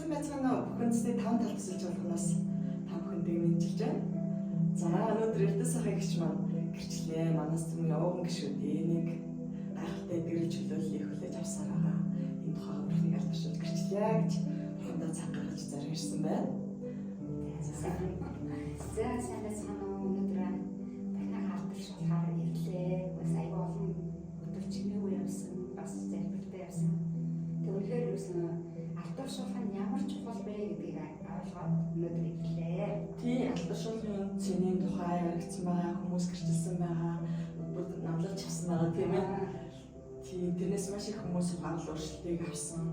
Сайн байцгаана уу? Бүхэндээ 5 тал төсөлж болгоноос та бүхэндээ мэдчилж байна. За өнөөдөр эрдэс ахын гिच маань гэрчлээ. Манаас түмэн явган гişүүд энийг гайхалтай гэрэл чөлөөллийг хүлээж авсаар байгаа. Энэ тухайг бурхныг алдаршуулж гэрчлээ гэж бурхандаа цаг гаргаж зарж ирсэн байна. За сайн байцгаана уу? Өнөөдөр бурхныг алдаршуулахаар ирлээ. Бас аяга олон өдөр чимээгүй явсан. Бас залбиртай явсан. Тэгвэл юусэн алдаршуулах нь ямар чухал бэ гэдгийг ойлгоод өнөөдөр ирлээ. Тийм алдаршуулгын цэнийн тухай яригдсан байгаа, хүмүүс гэрчилсэн байгаа, бүгд намлаж авсан байгаа тийм ээ. Тийм тэрнээс маш их хүмүүс гарал өөрчлөлтийг авсан.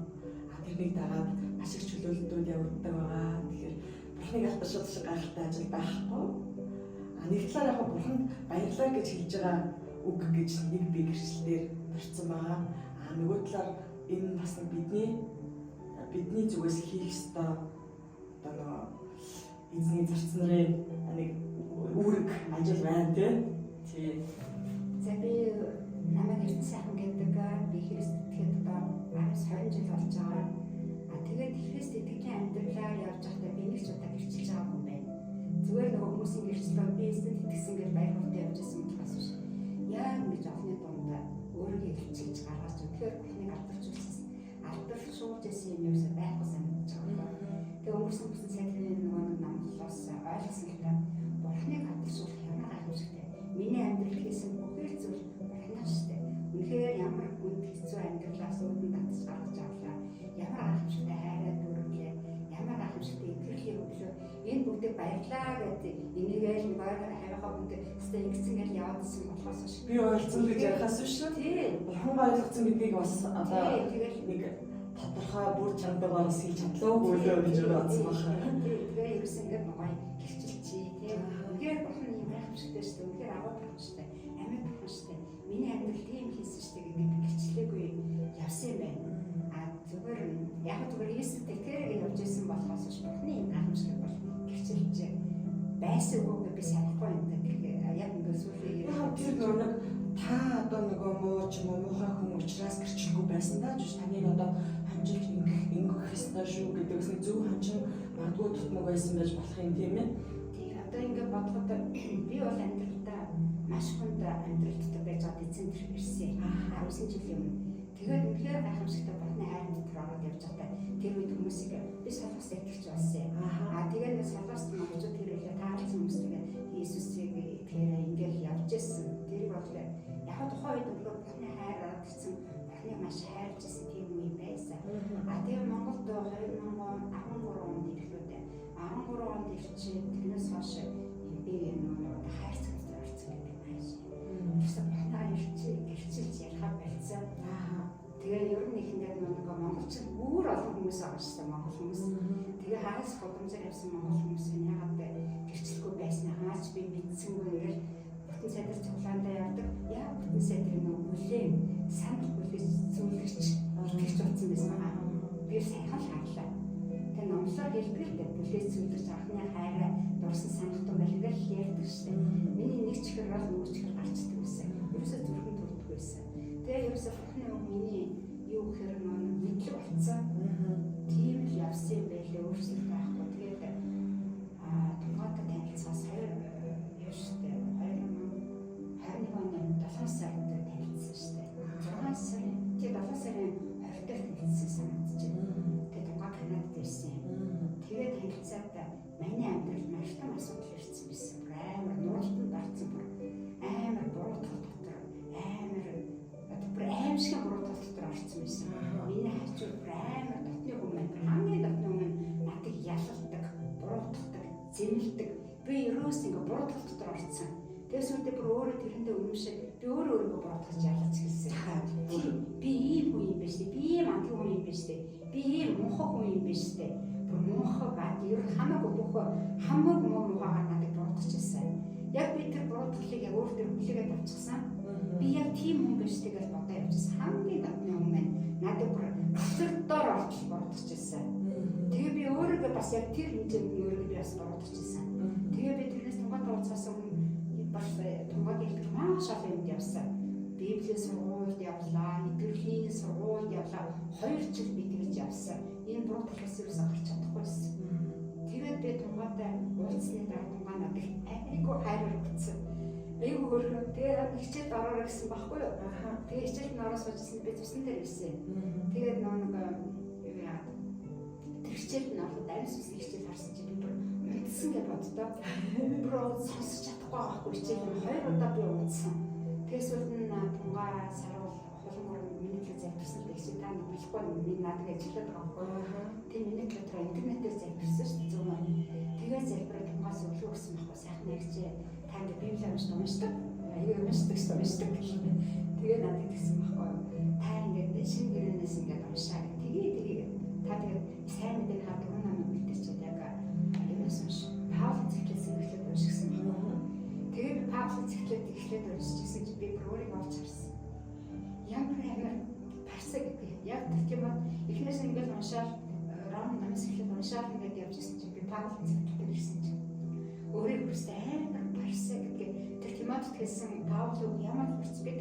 Тэрнийг дагаад маш их чөлөөлөлтүүд явагддаг байгаа. Тэгэхээр бурхныг алдаршуулах шиг гайхалтай ажил байхгүй. Нэг талаар яг бурханд баярлалаа гэж хэлж байгаа үг гэж нэг би гэрчлэлээр барьсан байгаа. Нөгөө талаар энэ бас бидний зүгээс хийх ёстой одоо эзний зарц нарын нэг үүрэг ажил байна тийм. За би намайг эрдэнэ сайхан гэдэг би Христ итгэхэд одоо 20 жил болж байгаа. Тэгээд Христ итгэлийн амьдралаар явж байхдаа би нэг ч удаа гэрчилж байгаагүй юм байна. Зүгээр нөгөө хүмүүсийн гэрчлэл би эзэнд итгэсэн гэж баяр хөөртэй явж байсан болохоос биш. Яг ингэж олонний дундаа өөрийгөө гэрчилж гаргаж тэгэхээр бурхныг алдаршуулж байсан юм юусаа байхгүй санагдаж байгаа. Тэгээ өнгөрсөн сайдрын нөгөө намлалаас ойлгосон гэдэг бурхныг алдаршуулах ямар гайхамшигтай. Миний амьдрал хийсэн бүхэл зүйл бурхнаас штэ. Үнэхээр ямар хүнд хэцүү амьдралаас үүдэн татж гаргаж авлаа. Ямар гайхамшигтай хайраа дүүрлээ. Ямар гайхамшигтай итгэлийн өглөө. Энэ бүгдийг баярлаа гэдэг энийгээ нэг хайрхаа бүгд өстө ингэсэн гэж яваадсан болохоос биш. Би ойлцсон гэж ярихаас биш үү? Тийм. Бурхан ойлгоцсон гэдгийг бас одоо нэг тодорхой бүр чангагаар бас хийж чадлаагүй лөө гэж бодсон байна. Тэгээ ерөөс ингээд гоё гэрчилчий тийм. Үнээр бурхан юм гайхамшигтай шүү дээ. Үнээр аваад гайхамшигтай. Амьд гайхамшигтай. Миний амьдрал тийм хийсэн шүү дээ гэдэг гэрчлээгүй явсан юм байна. Зүгээр Иесустэй тэрэг явж исэн болохоос биш бурханы юм гайхамшигтай бол гэрчилж байсан үгүй би санахгүй юм даа. Яг ингээд сүлээ тэр нэг та одоо нөгөө муу ч юм уу муухай хүн учраас гэрчлэхгүй байсан даа ч таныг одоо хамжилт ингэх ёстой шүү гэдэгс нэг зөв хамжин магадгүй тутмаг байсан байж болох юм тийм ээ. Тийм одоо ингээд бодоход би бол амьдралдаа маш хүнд амьдралтай байж байгаа эзэн тэр ирсэн 19 жилийн өмнө. Тэгээд үнэхээр гайхамшигтай бурхны хайр дотор ороод явж байгаа тэр үед хүмүүсийг би солонгос итгэж болсон. Тэгээд нэг солонгост монголчууд тэрэлээ таарсан хүмүүстэйгээ Иесусыг итгэхээр ингээд явж ирсэн. Тэр бол яг тухайн үед бурхны хайр ороод ирсэн. Бурхныг маш хайрлаж ирсэн тийм үе байсан. Тэгээд Монголд 2013 онд ирлээ. 13 онд ирсэн. Тэрнээс хойш би нөгөө хайр цогцоор орсон гэдэг байж. Тэрсэн бурхнаа гэрчилж ярихаар байсан. Тэгээ ер нь ихэндээ нөгөө монголчууд бүр олон хүмүүс байгаа шүү дээ монгол хүмүүс. Тэгээ хагас гудамжаар явсан монгол хүмүүс яагаад гэрчлэхгүй байснаас би мэдсэнгүй ингээл бүтэн сайдар цуглаандаа явдаг. Яг бүтэн сайдрын нөгөө бүлээн санал бүлээс зүйлгч итгэж утсан байсан байгаа. Би сайхан харлаа. Тэгээ номлоор хэлбэр л бүлээс зүйлгч анхны хайраа дурсан санахтун байлгаар ярьдаг шүү дээ. Миний нэг чихэр бол нөгөө чихэр гарчдаг байсан. Ерөөсөө зүрхэн төрдөг байсан. Тэгээ ерөөсөө бурхны миний юу гэхээр мэдлэг болцсон. Тийм л явсан юм байлээ өөрсдөө байхгүй. Тэгээд тухайд танилцаас 21 оны 7 сард танилцсан шүү дээ. 6 сарын тэгээд 7 сарын 20-нд танилцсан санагдаж байна. Тэгээд тухай Канадад ирсэн. Тэгээд танилцаад миний амьдралд маш том асуудал ирсэн байсан. Амар нуурлтанд орсон бүр амар буруутгал дотор амар аимшиг буруутгал дотор орсон байсан. Миний хажууд амар дотны хүмүүс хамгийн дотны хүмүүс надыг ялалдаг, буруутгадаг, зэмлдэг. Би ерөөс ингээ буруутгал дотор орсон. Тэгээс үүтээ бүр өөрөө тэрэндээ өмнөшөө би өөрийгөө буруутгаж ялаж хэлсэн. Би ийм хүн юм биш үү? Би ийм амтгүй хүн юм биш үү? Би ийм муухай хүн юм биш үү? Бүр муухай бат ер хамаагүй муухайгаар надыг буруутгаж хэлсэн. Яг би тэр буруутгалыг яг өөр төр хүлээгээд авчихсан. Би яг тийм хүн биш гэж бодоо явчихсан. Хамгийн дотны хүн маань надад бүр өсөлтөөр орж буруутгаж хэлсэн. Тэгээ би өөрийгөө бас яг тэр хэмжээнд өөрийгөө би бас буруутгаж хэлсэн. Тэгээ би тэрнээс тунгаад ууцсан бас тунгаад хэлбэр маш олон юмд явсан. Библийн сургуульд явлаа, итгэлийн сургуульд явлаа. 2 жил би тэгж явсан. Энэ буруу талаас юус гарч чадахгүйсэн. Тэгээд би тунгаатай уулзсны дараа тунгаа надад айгүй хайраар өгсөн. Айгүй хөргөө. Тэгээд хичээлд ороорой гэсэн баггүй юу? Тэгээд хичээлд ороод суужсэн би зүсэн дээр ирсэн. Тэгээд нэг юу яа. Тэр хичээлд нь ороод ариун сүнсний хичээл харсан чи би бүр мэдсэн гэж боддоо. Бүр сонсож чадахгүй байхгүй хичээл нь 2 удаа би уулзсан. Тэгээд сүүлд нь тунгаа саруул хулгуур миний төлөө залбирсан гэсэн та нэг болохгүй миний надад ажиллаад байгаа байхгүй. Тэгээд миний төлөө интернетээр залбирсан шүү дээ зөв. Тэгээд залбираад тунгаас өглөө өгсөн байхгүй сайхан ярьжээ. Та ингээ библи уншдаг. Аюу уншдаг гэж. Тэгээд надад тэгсэн байхгүй. Та ингээ шинэ гэрээнээс ингээ уншаа. Тэгээд та тэгээд сайн мэдээ хаад дөрөв намайг үлдээчихэд яг аюунаас унш. Паул зэхлээс эхлээд уншигсан байхгүй. Тэгээд Паул зэхлээд эхлээд уншижсэн чи би өөрийгөө олж харсан. Ямар парса гэдэг. Яг тийм ба эхнээс ингээ уншаад Ром намаас эхлээд уншаад ингээ явж ирсэн чи би Паул зэхлээд ирсэн чи. Өөрийг хүстэй амар парса гэдэг. Тэр Тимотед хэлсэн Паул ямар хүч би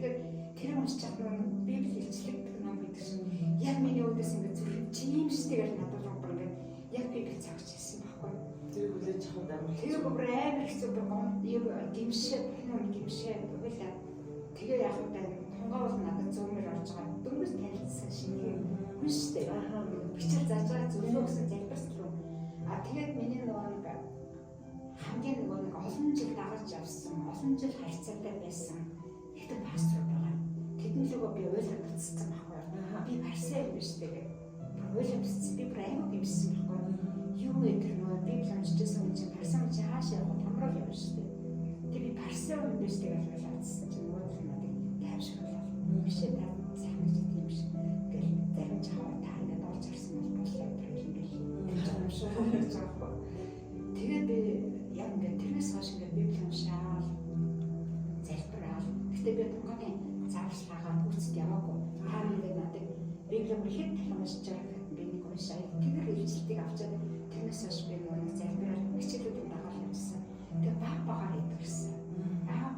тэр уншиж чадсан Библи илчлэг гэдэг ном гэдэг чинь яг миний үүдээс ингээ зүрх чимштэйгээр надад руу бүр ингээ яг Библи цагч хэлсэн байхгүй. Тэр хүлээж авах амар. Тэр бүр амар хэцүү бүр гимшээ уйлаа. Тэгээ яг тунгаа бол надад зөмөр орж байгаа. Дөнгөж танилцсан шинэ хүн штэ. Бичээр зааж байгаа зөвлөө гэсэн залбирсан руу. Тэгээд миний нэг хамгийн нэг олон жил дагаж явсан, олон жил харьцаатай байсан ихтэй пастор байгаа. Тэдний лугаа би ойлгоцсон байхгүй. Би парсаа юм биш тэгээд ойлгоцсон. Би прайм гимсэн байхгүй. Юу гэдэг нөө Библи уншижсэн хүн чинь парсаа чи хаашаа явах хамрал юм шүү дээ. Тэг би парсаа юм биш тэгээд ойлгоцсон чинь нөгөө надад тайвшруулах. Биш ээ та сайн гэж тийм биш. Гэл зарим чамаа та ингээд орж ирсэн бол болоо гэх юм биш. Тэр ч юм шиг байгаа. Тэгээд би яг ингээд тэрнээс хойш ингээд Библи уншаал залбираал. Гэтэ би тунгааны зааварчилгаагаар гүйцэд яваагүй. Та ингээд надад Библи хэд талан уншиж байгаа гэхэд би нэг уншаа. Тэр илчлэлтийг авчаад тэрнээс хойш би нэг залбирал хичээлүүдийг дагаад явсан. Тэгээд багаар идэгсэн.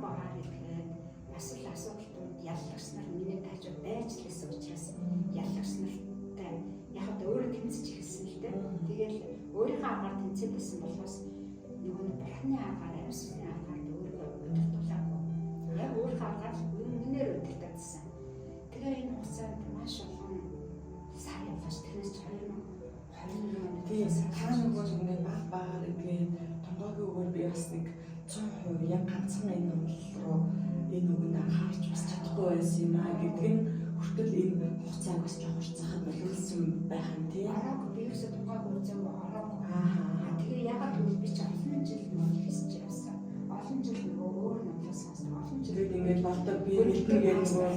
Багаар идэхэд бас л асуудалд яллагснаар миний таажууд байж л гэсэн учраас яллагснартай яг одоо өөрөө тэмцэж эхэлсэн л дээ. Тэгээд өөрийнхөө агаар тэмцээд байсан болохоос нөгөө бурхны агаар амьсны агаар өөрийгөө өдөртүүлээгүй. Яг өөрийнхөө агаар үнээр өдөртөөдсөн. Тэгээ энэ хугацаанд маш олон сар явж тэрнээс 2020 онд тийм та нөгөө нэг багаар идэгээд тонгоогийн өгөр би бас нэг 100% яг ганцхан энэ руу энэ үгэнд анхаарч бас чадахгүй байсан юм аа гэдэг нь хүртэл энэ хугацааг бас жоох уртцахад боловсон байх юм тийм. Араг би юусаа тунгааг үзээгүй араг. Тэгээ ягаад гэвэл би ч олон жил нөгөө хийсэж явсан. Олон жил нөгөө өөр номлоос сонсон. Олон жил ингээд болдог би мэднэгээ нөгөө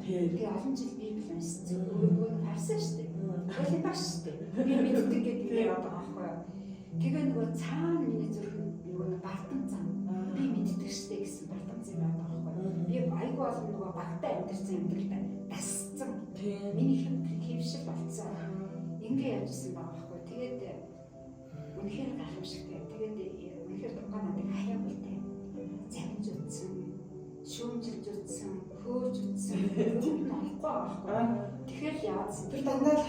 тэгээ олон жил Библи уншсан. Нөгөө харсан шүү дээ. Тэгэл баш шүү дээ. Би мэддэг гэдэг юм одоо аахгүй юу. Тэгээ нөгөө цаана миний зүрх нөгөө бартан цаа. Би мэддэг шүү дээ гэсэн бартан цаа байгаа аахгүй юу. Би айгүй бол нөгөө багтаа амьдэрсэн амьдралтай дасцсан. Миний хөвшил болцсон. Ингээ явжсэн байгаа аахгүй юу. Тэгээд үнэхээр гайхамшигтай. Тэгээд үнэхээр тунгаа надад хаяагүй те. Замж үтсэн, шүүмжилж үтсэн, хөөж үтсэн. Юу нь олохгүй байгаа аахгүй юу. Тэгэхээр яадсан. Тэр дандаа л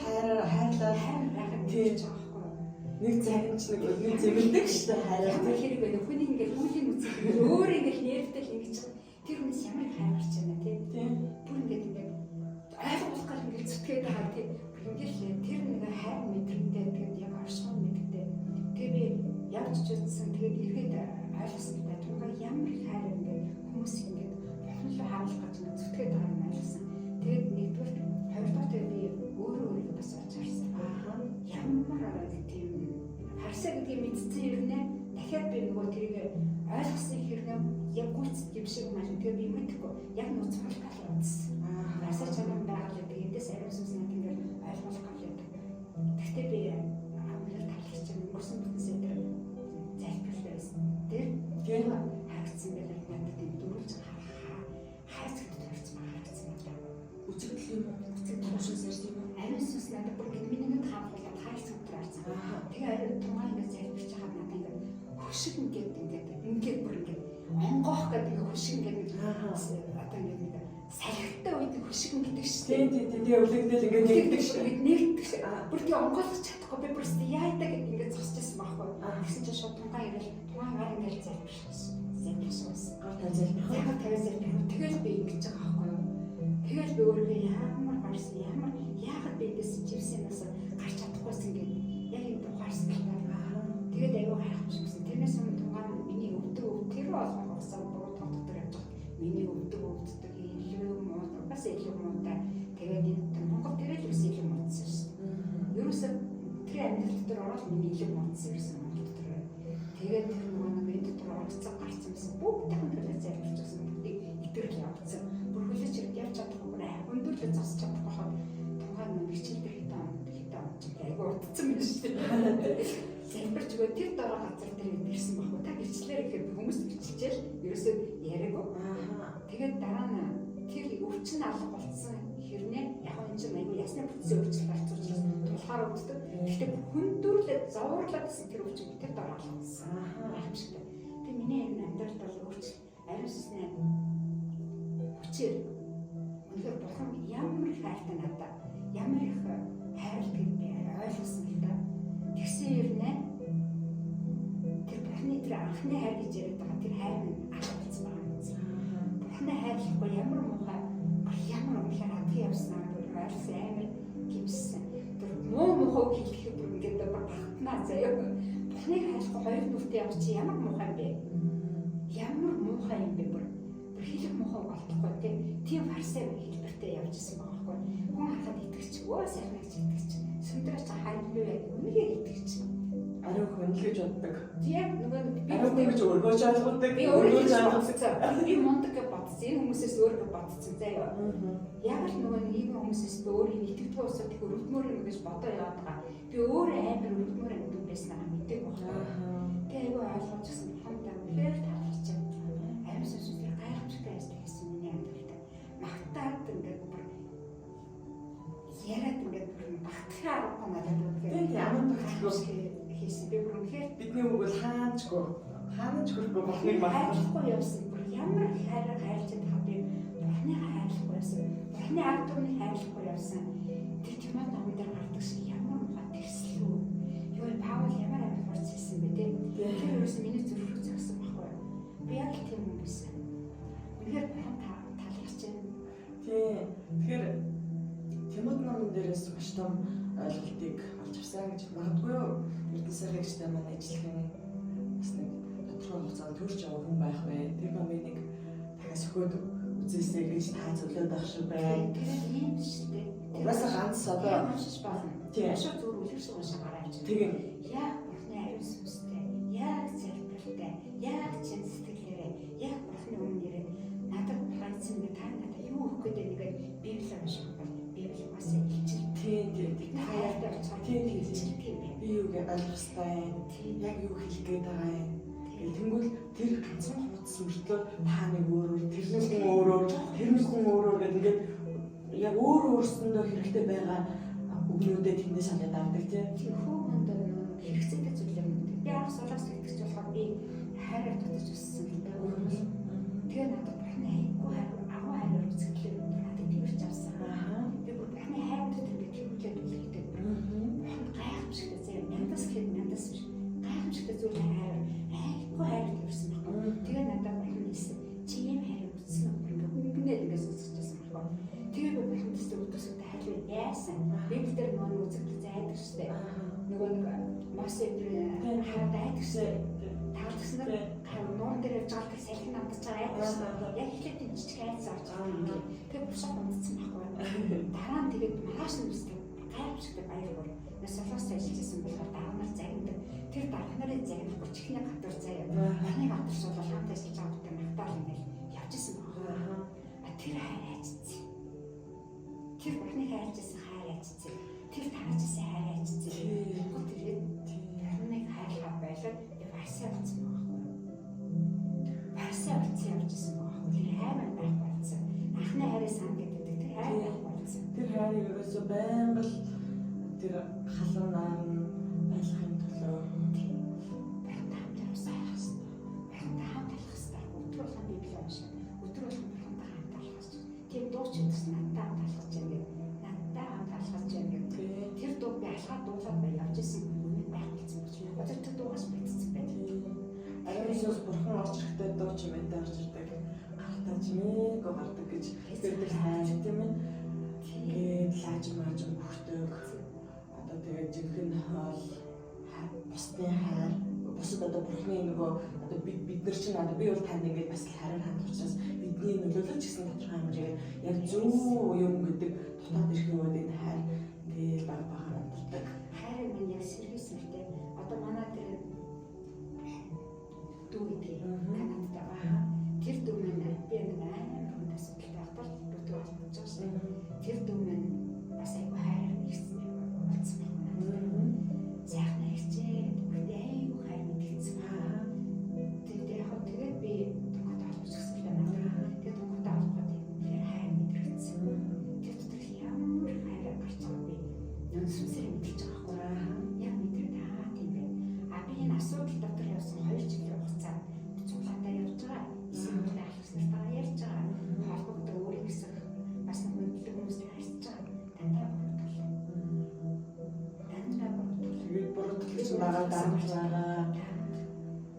хайрлаа байхад тийж байгаа аахгүй юу. нэг цагч нэг зэмлдэг шүү дээ хайрлаа. Тэр хэрэг байна. Хүний ингээд үлийн үзэх өөр ингээд нэртэл ингэж тэр хүнээс ямар хайрч байна тийм. Бүр ингээд ойлгуулахаар ингээд зүтгээд байгаа тийм. Ингээд тэр нэг хайр мэдрэмтэй тэгээд яг оршихуй мэддэг. Тэгээд би явж үзсэн тэгээд эргээд ойлгосон гэдэг тунгаа ямар хайр ингээд хүмүүс ингээд бурханлуу хаалж гэж зүтгээд байгаа юм ойлгосон. Тэгээд нэгдүгээр хоёрдугаар би өөрөө бас олж харсан. Ямар тийм харсаа гэдгийг мэдсэн юм нэ. Дахиад би нөгөө тэрийг ойлгосон хэрнээ яг гүйцэд юм шиг маань тэгээ би мэдэхгүй. Яг нууц болгох үзсэн. Асар чанар байгаа л би эндээс ариун сүнс надад ингээд ойлгох гал яд. Гэхдээ би амлаар талхич өнгөрсөн бүтэнсээ тэр залбирлаа байсан. Тэр хаагцсан гэдэг надад тийм дөрвөлж хайцагт төрсөн хаагцсан надад. Үцэгдэл юм уу? Үцэгдэл шүүсээр тийм үү? Ариун сүнс надад бүр минийд хаалгуулаад хайцагт төрсөн. Тэгээ ариун тунгаа ингээд залбирч байгаа надад ингээд хөшиг ингээд бүр ингээд онгоох гэдэг хөшиг ингээд одоо ингээд салхитай үед хөшиг гэдэг шүү дээ. Тийм тэгээ өвлөгдөл ингээд нэгдэг шүү. Нэгдэг шүү. Бүр тийм онгойлгож чадахгүй би бүр яайдаг гэд ингээд зогсчихсан байхгүй. Тэгсэн чинь шууд тунгаан ирэл тунгаан гар ингээд залбирсан. Гар тавьж яг тавьсан. Тэгэл би ингэж байгаа байхгүй юу. Тэгэл би өөрөө ямар гарсан яагаад би ингэж живсэнээс гарч чадахгүйсэн гэд яг энэ тухаарсан байна. Тэгээд аюу хайхчихсан. Тэрнээс өмнө тунгаан миний өвдөг тэр болгосон буруу тоо дотор явж байгаа. Миний өвдөг илүү муу бас илүү муутай. Тэгээд энэ Монгол тэрэл үс илүү муудсан шүү дээ. Ерөөсөө тэр амьдрал дотор ороод миний илүү муудсан гэсэн Монгол дотор. Тэгээд тэр нөгөө нэг дотор оролцсон гарцсан гэсэн бүгд хамтран зарилжсэн бүгдийг итгэл явуулсан. Бүр хүлээж явж чадахгүй өндөрлөө зогсож чадахгүй хаад тунгаан нэг хичээлдэр хитаа айгу урдсан юм шүү дээ. Залбирч өгөө тэр дороо газар дээр ирсэн баг. Та гэрчлэрээ гэхэд хүмүүс гэрчилжээ ерөөсөө яриаггүй. Тэгээд дараа нь тэр өвчин алга болсон хэрнээ яг энэ чинь аюу ясны процесс өвчин болсон учраас тулахаар үздэг. Гэхдээ хүндүрлээд зовоорлоодсэн тэр өвчин тэр дороо алга болсон. Аимшигтай. Тэгээд миний энэ амьдралд бол өвчин ариусны хүчээр үнэхээр бурхан ямар их хайртай надад ямар их хайрладаг би ойлгосон л да. Тэгсэн хэрнээ тэр бурханы тэр анхны хайр гэж яриад байгаа тэр хайр нь алга болсон байгаа юм. Бурханы хайрлахгүй ямар муухай ямар үнэхээр хатгий явсан бүр хайрсан амар гимсэн. Тэр муухай хэлэх бүр ингээд бүр багтнаа заяа. Бурханыг хайрлахгүй хоёр нүртэй явж чи ямар муухай юм бэ? Ямар муухай юм бэ бүр хэлэх муухай болтохгүй тийм фарсаа хэлбэртэй явж исэн байгаа байхгүй. Хүн хахад итгэж өө сайхан гэж итгэж сүндрэж хайрлуу яг үнэхээр итгэж ариун хүн л гэж боддог. Яг нөгөө би ариун хүн гэж өргөж ойлгодог. Би өөрөө бодсон. Би мундаг гэж бодсон. Энэ хүмүүсээс өөрөө бодсон заяа. Яг л нөгөө нийгэм хүмүүсээс өөрийн итгэдэг усад их өргөмөр юм гэж бодоо яваад байгаа. Би өөрөө амар өргөмөр юм байсан аа мэдээ байна. Тэгээ айгүй ойлгож гисэн хамтаа үнэхээр таалж байна. Аим сүнс тэр гайхамшигтай байсан миний амьдралтай. Магтаад ингээд бүр яриад ингээд багтахаа аргагүй надад үнэхээр ямар багтах хийсэн. Би бүр үнэхээр бидний үг бол хаанчгүй бурхныг хайрлахгүй явсан. Бүр ямар хайрлаж чадах би бурхныг хайрлахгүй явсан. Бурхны ард түмнийг хайрлахгүй явсан. Тэр Тимот номон дээр гардаг шиг ямар муухай тэрслүү. Юу Паул ямар амар хурц хийсэн бэ те. Тэр юусэн миний зүрх рүү зогсон байхгүй юу. Би яг л тийм юм байсан. Үнэхээр бурхан талархаж байна. Тэгэхээр Тимот номон дээрээс маш том ойлголтыг олж авсан гэж магадгүй юу? Эрдэнэ сайхан гэжтэй манай ажиллахын бас нэг тодорхой хугацаанд төрж явах хүн байх вэ? Тэр номыг нэг дахиад сөхөөд үзээсэй гэж та зөвлөд байх шүү байна. Тэгэхээр ийм шүү дээ. Угаасаа ганц одоо уншиж болно. Тийм. Шууд зүгээр үлгэрсэн уншаагаар авч. тийм Яг бурхны ариун сүнстэй, яг залбиралтай, яг чин сэтгэлээрээ, яг бурхны өмнө ирээд надад хайцсан нэг та надад юу өгөх гэдэг нэгээд Библийг унших бол Библи бас илчил. тийм Хайртай оцоо илчил тийм бэ. би юуг ойлгох ёстой яг юу хэлэх гээд байгаа юм. Тэнгүүл тэр ганцхан хуудас мөртлөө та нэг өөрөөр тэр нэг хүн өөрөөр гэдэг ингээд яг өөрсөндөө хэрэгтэй байгаа өгнүүдэд тэндээс шалгаад авдаг тийм. Хүүхэнд хэрэгцээтэй зүйл юм. Би анх солоос итгэж болохоор би хайраар татаж өссөн л дээ. Тэгээ надад бурхны хайргүй агуу хайраар үзэхлээр надад тиймэрч авсан. Би бүр бурхны хайр дотор би тэмүүлээд үлдээд. Бурхан гайхамшигтай зэ мяндас биш. Гайхамшигтай зүйл хайр айгүй хайр төрсөн байна. Тэгээ надад бурхан хэлсэн. Чи ийм хайр үзсэн юм. Ингээд сонсчихсан байна. Тэгээ би бурханаас өдөрсөд хайрлаа яасан. Библиэр нөгөө үзэгдэл зайдаг штэ. Нөгөө нэг Мосе хараад айдаг штэ. Таалгснаар нуун дээр явж байгаа салхин амтж байгаа айдаг штэ. Яг ихлээр тийм жижиг айц авч байгаа юм. Тэгээ бушаа унтсан байхгүй. Дараа нь тэгээд маш нүстэй гайхамшигтай баяр бүр. Солоос ажиллажсэн болохоор дараа нь загнадаг. Тэр дараа нарын загнах чихний гадар заяа. Манай гадар шууд хамт ажиллаж байгаа гэдэг магтаал ингээл явжсэн байна. Тэр хайр айцсан. Тэр бурхны хайрчсан хайр айцсан. Тэр таажсан хайр айцсан. Гол тэгээд бурхныг хайрлах байлаа. Фарсаа болсон байхгүй. Фарсаа болсон явжсэн байхгүй. Тэр хайр байх болсон. Анхны хайраа сан гэдэг тэр хайр байх болсон. Тэр хайрыг ерөөсөө байнга л тэр халуунаар байлгахын төлөө тийм дууч үзсэн надад талхаж байна. Тэр дуу би мэдээ гарч ирдэг. Гартаа чимээг гардаг гэж хэлдэг хайр тийм ээ. Тэгээд лааж хөхтөг. Одоо тэгээд жинхэнэ хоол бусдын хайр бусад одоо бурхны нөгөө одоо бид нар чинь одоо би бол танд ингээд бас харин хандах учраас бидний нөлөөлөлч гэсэн тодорхой хэмжээгээр яг зөв юм гэдэг дотоод ирэх юмуд энэ хайр ингээд баг хамтардаг. Хайр минь яг сэргийсэн гэдэг. Одоо манай тэр дүү гэдэг Канадад байгаа. Тэр дүү минь би нэг амар хүн асуудалтай байхдаа дүү болж байгаа шээ. Тэр дүү минь бас айгүй хайр нэгсэн юм болсон байна. Сайхан ярьчээ. Бүгдээ айгүй хайр мэдгэсэн байна. Тэгээд би дунгад авах гэсэн юм байна. Тэгээд дунгад авах гэдэг хайр мэдгэсэн. Тэр дотор ямар хайр гарч байгаа би нөн сүнсээр мэдчихэж байгаа байхгүй. Яг мэдрээд тийм байна. А би энэ асуудал дотор явсан 2 жилийн хугацаанд цуглаандаа явж байгаа. Эсвэл ахлагчнартаа ярьж байгаа. Холбогдоо өөрийн гэсэн бас нэг хүндлэг хүмүүстэй харьцаж байгаа. Дандаа тэгээд буруутгал чинь байгаа даамжлаараа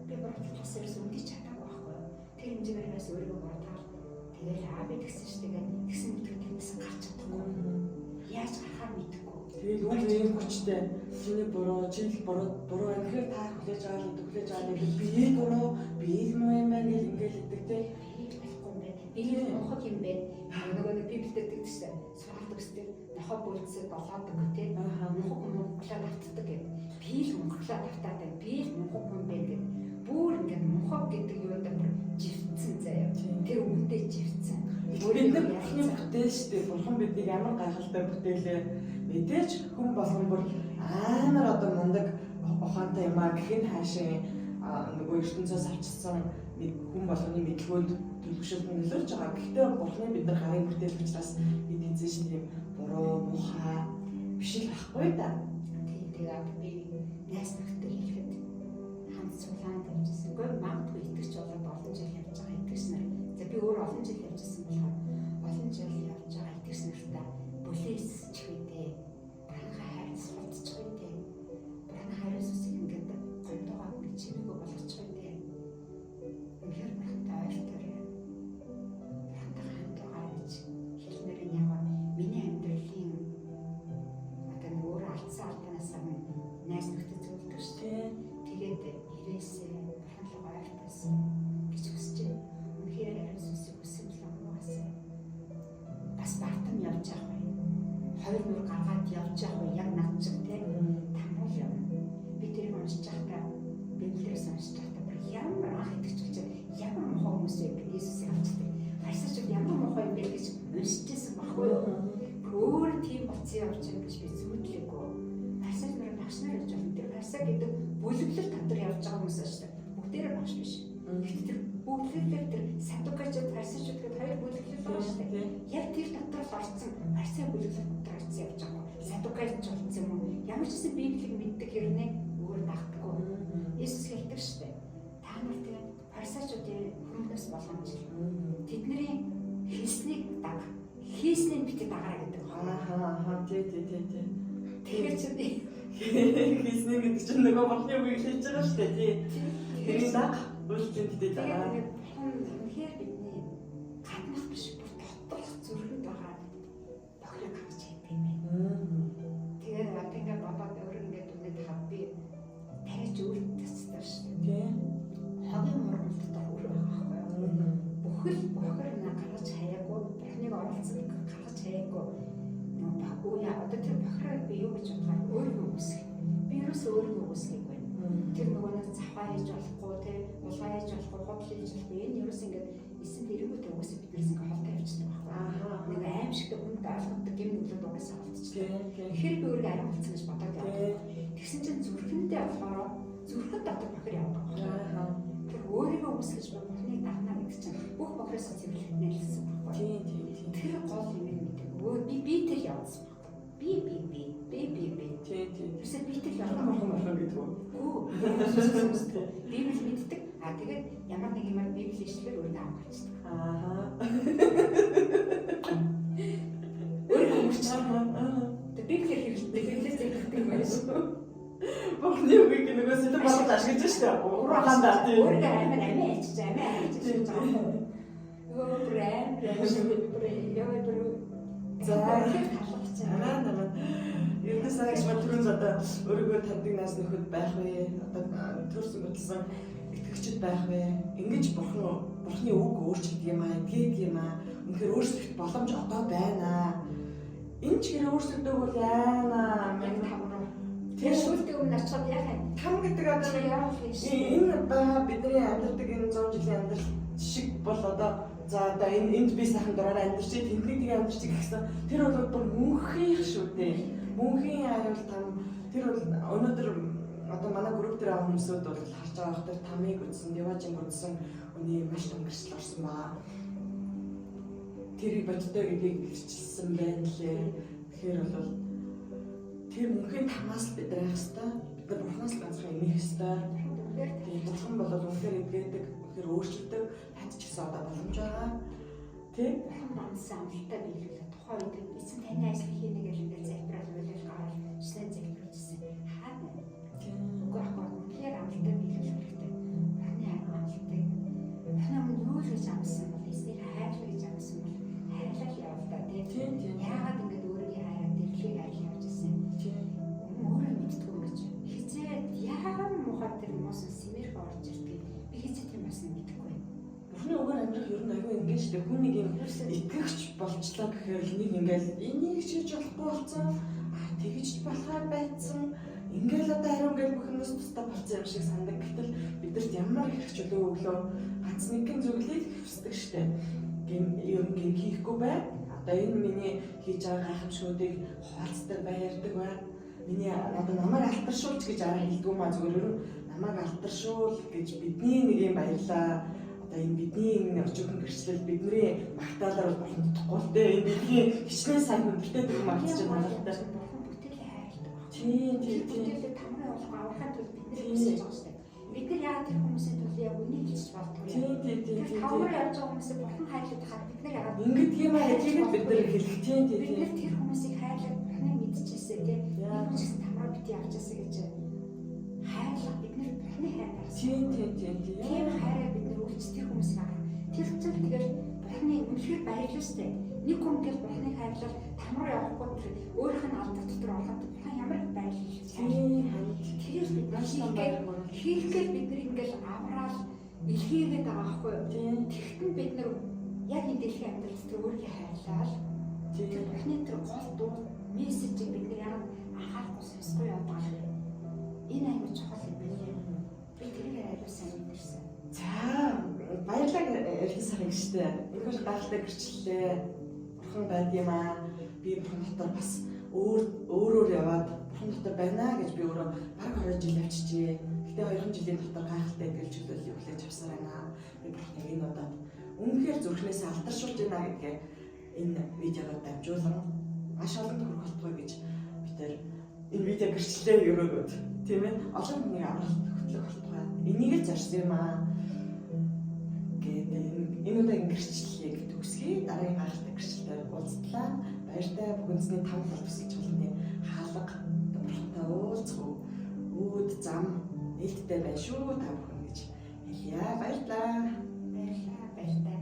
би буруутгалсаар сүндий чадаагүй байхгүй. Тэр хэмжээгээр бас өөрийгөө буруутгал. Тэгээд би тэгсэн шүү дээ. Тэгсэн мэт тэрнээс гарч чадахгүй. Яаж гарахаар мэдэхгүй. тэгээд үл ийм хүчтэй чиний буруу гэхээр та хүлээж байгаа нэг би буруу би юм байна гэж ингээл хэлдэг те. Би нохог юм бэ. Нөгөө нэг библиэд тэгдэжсэн. Сургалт өстэй нохоо бүрдсэд болоодог те. Нохог монголоор автдаг гэдэг. Би л монголоор автаатай. Би л нохог хүн бэ гэдэг. Бүр ингээд нохог гэдэг юунд бүр живцэн заяа. Тэр үнэндээ живцэн. Бид нар бурхны бүтээл шүү дээ. Бурхан биднийг ямар гайхалтай бүтээлээ мэдээж хүн болгон бүр амар одоо мундаг ухаантай юм аа гэхин хаашаа нөгөө ертөнцөөс авчирсан хүн болгоны мэдлгөөнд төлөвшөлт нөлөөлж байгаа. Гэхдээ бурхны бид нар гарын бүтээл учраас бид эзэн шиг тийм буруу муухай биш л байхгүй да. Тэгээд би найс нөхдөд хэлэхэд хамт цуглаанд явжсэн. Гэхдээ магадгүй итгэж болоод олон жил явж байгаа итгэж нар. За би өөр олон жил явжсэн болохоор олон жил явж байгаа итгэж нартаа бүлээс ч хэвдээ бурханхаа хайр суулцж байгаа юм. Бурханы хайр сүсийг ингээд гомдоогоо гэж чимээгөө болгож байгаа юм. Үнэхээр бурхантай ойртой. Бурхантай хамт байгаа гэж хэлнэрийн яваа миний амьдралын одоо нэг өөр алдсан алдаанаас найс нөхдөд зөвлөдөг шүү дээ. Тэгээд ирээсээ бурхантай ойртойсон гэж хүсэж байна. Үнэхээр хайр сүсийг хүссэн л угаасаа бас бартам явж байгаа юм. Хоёр нүр гаргаад явж байгаа яг над шиг те тамбал юм. Би тэрийг уншиж байхдаа библиэс уншиж байхдаа ямар анх итгэж ямар мохоо хүмүүс юм бэ Иесусыг авчдаг. Харсаж ямар мохоо юм бэ гэж уншижсэн баггүй юу? Өөр тийм боцсон явж байгаа гэж би зүудлээгүй. Харсаж нар багш нар гэж байна. Тэр харсаа гэдэг бүлэглэл дотор явж байгаа хүмүүс шүү дээ. Бүгдээрээ багш биш. Гэхдээ тэр бүлэглэл тэр садукачд харсаж гэдэг хоёр бүлэглэл байна шүү дээ. Яг тэр дотор л орсон харсаа бүлэглэл дотор орсон явж байгаа. Садукачд болсон юм уу? Ямар ч гэсэн библийг мэддэг хэрнээ өөр дагдаггүй. Иесус хэлдэг шүү дээ. Та нар тэгээд фарисеучуудын хүмүүст болгоомжтой. Тэдний хэлснийг даг. Хийснийг битгий дагараа гэдэг. Тий. Тэгэхээр чи хийснэ гэдэг чинь нөгөө бурхны үгийг хэлж байгаа шүү дээ тий. Тэрийг даг үйлдэл гэдэг даа. Тэгэхээр бидний гаднах биш бүр доторх зүрхэнд байгаа бохирог харж байдаг юм байна. Тэгээд одоо ингээд бодоод өөр ингээд үнэт хав би тариач өөртөөстэй шүү дээ. Хогийн мургал дотор өөр байгаа байхгүй юу? Бүхэл бохир на гаргаж хаяагүй, бурхныг оролцсон гаргаж хаяагүй. Нөгөө баггүй яа одоо тэр бохирыг би юу гэж бодохоор өөрийгөө үсгэх. Би ерөөсөө өөрийгөө үсгэх байна. Тэр нөгөө нэг завхаа хийж болохгүй, тэ улгаа хийж болохгүй, худал хийж болохгүй. Энэ ерөөс ингээд эсэнд эргүүтэй угаасаа биднээс ингээд холтой явчихдаг байхгүй. Нэг аим шиг хүнд ойлгодог гэм нүглүүд угаасаа холтчихдаг. Тэгэхээр би өөрийгөө аим болцсон гэж бодоод явдаг. Тэгсэн чинь зүрхэндээ болохоор зүрхэн дотор бохир явдаг. Тэр өөрийгөө үсгэж бурхныг дагнаа гэдэг чинь бүх бохироос цэвэрлэх нэлсэн байхгүй. Тэр гол юм гэдэг. Би тэр явсан. Би. Тэрсээ би тэр явсан гэдэг үү? Библи мэддэг. Тэгээд ямар нэг юмар библи ишлэр өөрөөр авчихдаг. Өөрөөр хэлбэл библи хэрэглэдэг юм байна шүү. Бүх Бурхны үгийг нөгөө сэлэн болгож ашиглаж штэ. Ургаандаа тийм. Өөрөө амиа ичж амиа ичж байгаа. Өөр За намаа ердөөс агш матрын одоо өөрийгөө таньдаг нас нөхөд байх вэ? Одоо төрсөн хөдөлсөн итгэгчд байх вэ? Ингэж бурхны үг өөрчлөдөг юм аа, идгээд юм аа. Үнэхээр өөрчлөх боломж одоо байна. Энэ ч хэрэг өөрчлөгдөв бол яана яг тавраа. Тэр шүүлтээ өмнө очиод яах юм? Там гэдэг одоо энэ байгаа бидний амьдардаг энэ 100 жилийн амьдрал шиг бол одоо за одоо энд би сайхан дураараа амьдарч тэнхнийг тийг амьдарч гэсэн тэр бол бүр мөнхийн шүү дээ. Мөнхийн аюул там тэр бол өнөөдөр одоо манай групп дээр байгаа хүмүүсүүд бол харж байгаа хэрэг тамыг үзсэн, яважинг үзсэн үний маш том гэрчил орсон баа. Тэрийг бодтой гэдгийг гэрчилсэн байна лээ. Тэгэхээр бол тэр мөнхийн тамаас бид байх хэвээр бид бурхнаас ганцхан эмэх хэвээр. Тийм бурхан бол үнэхээр эдгээдэг, үнэхээр өөрчлөдөг, хатч гэсэн одоо боломж байгаа. Тийм бурхан мансан амттай биелүүлээ. Тухайн үед эцэг таны ажил хийнэ гэж ингээд залбирал үйлэл гараад шинэ залбирчсэн. Хаад нэ. Тийм үгүй ахгүй үнэхээр амттай биелүүлэх хэрэгтэй. Бурханы амттай. Бурханы юу л гэж амсан бол эснийг хайрлах гэж амсан бол хайрлал явуулдаа тийм. Яагаад ингээд өөрийн хайраа дэлхийг хайрлах явж ирсэн. Тийм. Өөрөө мэдтгүй гэж. Хизээд яагаад мухад тэр хүмүүс сэмэрх орж ирдэг. Би хизээд юм бас мэдхгүй. Бурхны үгээр амьдрах ер нь аюу ингэж дээ. Хүн нэг юм итгэгч болчлоо гэхээр нэг ингээл энийг хийж болохгүй болсон. Тэгэж болохоо байцсан. Ингээл одоо хариу ингээл бүх юмс тусдаа болцсон юм шиг сандаг. Гэтэл бидэрт ямар их чөлөө өглөө ганц нэгэн зөвлөлийг хүсдэг штэ. Юм хийхгүй бай. Одоо энэ миний хийж байгаа гайхамшгуудыг хаалцдаг баярдаг бай. Миний одоо намайг алтаршуулж гэж араа хэлдэггүй маа зүгээр нь намайг алтаршуул гэж бидний нэг юм баярлаа. Одоо энэ бидний энэ өчигдөр гэрчлэл бидний магтаалаар бол бурхан дутхгүй л дээ. Энэ бидний хичнээн сайн хүндэлтэй юм магтаж байгаа юм байна. Бурхан бүтээлээ хайрладаг. Тийм. Бүтээлээ тамрын болгоо авахад бол бидний хүсэж байгаа шүү дээ. Бид нар яагаад тэр хүмүүсийн төлөө яг үнийг хийж болдгоо. Тийм. Таврын явж байгаа хүмүүсийг бурхан хайрлаад хаад бид нар яагаад ингэдэг юм аа гэдгийг бид нар хэлэх тийм. Бид нар тэр хүмүүсийг хайрлаад бурханыг мэдчихсэн тийм. Энэ ч тамраа бити авчаасаа гэж хайрлах бид нар бурханы хайраар. Тийм хайраа бид нар үлчтэй хүмүүсийг авах. Тэр чинь тэгэл бурханы үнэхээр баярлалаа шүү дээ. Нэг хүн тэгэл бурханыг хайрлаад тамраа явахгүй тэр өөрийнх нь алдар дотор олоод бурхан ямар их баярлалаа. Тэр бид нар хийхээр бид нар ингээл авраал илгээгээд байгаа байхгүй юу? Тэгтэн бид нар яг энэ дэлхийн амьдрал дотор өөрийгөө хайрлаад тэр бурханы тэр гол дуу мессежийг бид нар яг анхаарахгүй сонсгүй явдаг. Энэ аюул чухал юм байна. Би тэрийг аюул сайн мэдэрсэн. За баярлалаа ярих сайн гэжтэй. Ингээл гайхалтай гэрчлэлээ. Бурхан байд юм аа. Би бурхан дотор бас өөрөөр яваад бурхан дотор байна гэж би өөрөө баг 20 жил явчихжээ. Гэтэ 2 жилийн дотор гайхалтай гэрч төлөв хүлээж авсаар байна. Би бурханыг энэ удаад үнэхээр зүрхнээс алдаршуулж байна гэдгээ энэ видеогоор дамжуулан маш олон төгрөг холбоо гэж бид тэр энэ видео гэрчлэлээ өрөөгөөд тийм ээ олон хүний амралт хөтлөх холбоо энийг л зарсан юм аа гэдэг энэ удаагийн гэрчлэлийг төгсгий дараагийн гайхалтай гэрчлэлээр уулзлаа баяртай бүхэнсний 5 бол төсөж болгоны хаалга бурхантай уулзах үүд зам нээлттэй байна шүү та бүхэн гэж хэлье баярлалаа Баярлалаа.